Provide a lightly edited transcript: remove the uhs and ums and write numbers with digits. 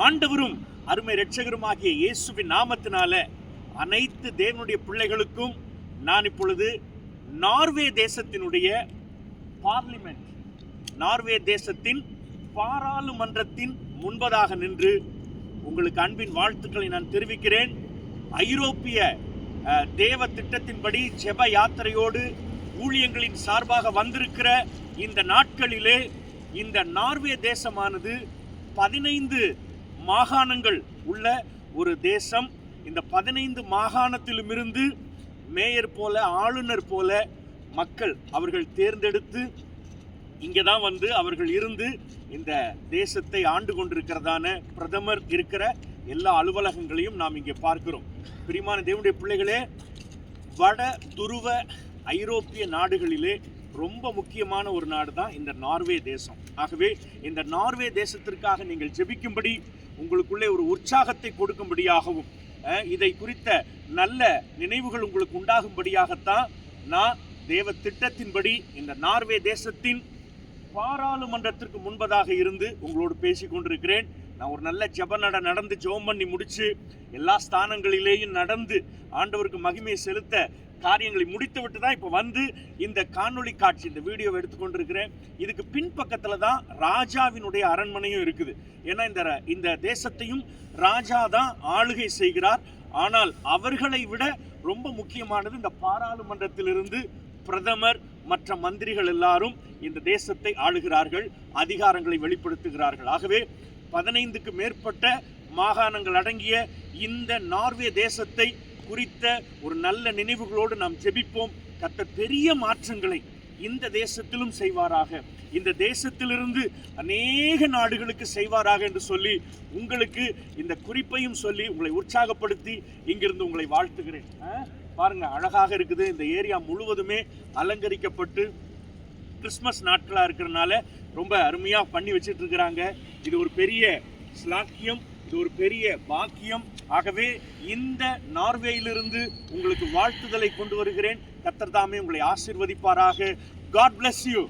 ஆண்டவரும் அருமை இரட்சகருமாகிய இயேசுவின் நாமத்தினால அனைத்து தேவனுடைய பிள்ளைகளுக்கும் நான் இப்பொழுது நார்வே தேசத்தினுடைய பார்லிமெண்ட், நார்வே தேசத்தின் பாராளுமன்றத்தின் முன்பதாக நின்று உங்களுக்கு அன்பின் வாழ்த்துக்களை நான் தெரிவிக்கிறேன். ஐரோப்பிய தேவ திட்டத்தின்படி ஜெப யாத்திரையோடு ஊழியங்களின் சார்பாக வந்திருக்கிற இந்த நாட்களிலே இந்த நார்வே தேசமானது 15 மாகாணங்கள் உள்ள ஒரு தேசம். இந்த 15 மாகாணத்திலுமிருந்து மேயர் போல, ஆளுநர் போல மக்கள் அவர்கள் தேர்ந்தெடுத்து இங்கே தான் வந்து அவர்கள் இருந்து இந்த தேசத்தை ஆண்டு கொண்டிருக்கிறதான பிரதமர் இருக்கிற எல்லா அலுவலகங்களையும் நாம் இங்கே பார்க்கிறோம். பிரியமான தேவனுடைய பிள்ளைகளே, வட துருவ ஐரோப்பிய நாடுகளிலே ரொம்ப முக்கியமான ஒரு நாடு தான் இந்த நார்வே தேசம். ஆகவே இந்த நார்வே தேசத்திற்காக நீங்கள் ஜெபிக்கும்படி, உங்களுக்குள்ளே ஒரு உற்சாகத்தை கொடுக்கும்படியாகவும், இதை குறித்த நல்ல நினைவுகள் உங்களுக்கு உண்டாகும்படியாகத்தான் நான் தேவ திட்டத்தின்படி இந்த நார்வே தேசத்தின் பாராளுமன்றத்திற்கு முன்பதாக இருந்து உங்களோடு பேசி கொண்டிருக்கிறேன். நான் ஒரு நல்ல ஜெப நடந்து ஜெபம் பண்ணி முடிச்சு எல்லா ஸ்தானங்களிலேயும் நடந்து ஆண்டவருக்கு மகிமையை செலுத்த காரியங்களை முடித்து விட்டு தான் இப்போ வந்து இந்த காணொளி காட்சி, இந்த வீடியோவை எடுத்துக்கொண்டிருக்கிறேன். இதுக்கு பின்பக்கத்தில் தான் ராஜாவினுடைய அரண்மனையும் இருக்குது. ஏன்னா இந்த தேசத்தையும் ராஜா தான் ஆளுகை செய்கிறார். ஆனால் அவர்களை விட ரொம்ப முக்கியமானது இந்த பாராளுமன்றத்திலிருந்து பிரதமர் மற்ற மந்திரிகள் எல்லாரும் இந்த தேசத்தை ஆளுகிறார்கள், அதிகாரங்களை வெளிப்படுத்துகிறார்கள். ஆகவே 15க்கு மேற்பட்ட மாகாணங்கள் அடங்கிய இந்த நார்வே தேசத்தை குறித்த ஒரு நல்ல நினைவுகளோடு நாம் ஜெபிப்போம். கர்த்தர் பெரிய மாற்றங்களை இந்த தேசத்திலும் செய்வாராக, இந்த தேசத்திலிருந்து அநேக நாடுகளுக்கு செய்வாராக என்று சொல்லி உங்களுக்கு இந்த குறிப்பையும் சொல்லி உங்களை உற்சாகப்படுத்தி இங்கிருந்து உங்களை வாழ்த்துகிறேன். பாருங்க, அழகாக இருக்குது. இந்த ஏரியா முழுவதுமே அலங்கரிக்கப்பட்டு கிறிஸ்மஸ் நாட்களாக இருக்கிறதுனால ரொம்ப அருமையாக பண்ணி வச்சுட்டு இருக்கிறாங்க. இது ஒரு பெரிய ஸ்லாக்கியம், இது ஒரு பெரிய பாக்கியம். ஆகவே இந்த நார்வேயிலிருந்து உங்களுக்கு வாழ்த்துதலை கொண்டு வருகிறேன். கர்த்தர் தாமே உங்களை ஆசீர்வதிப்பாராக. God bless you.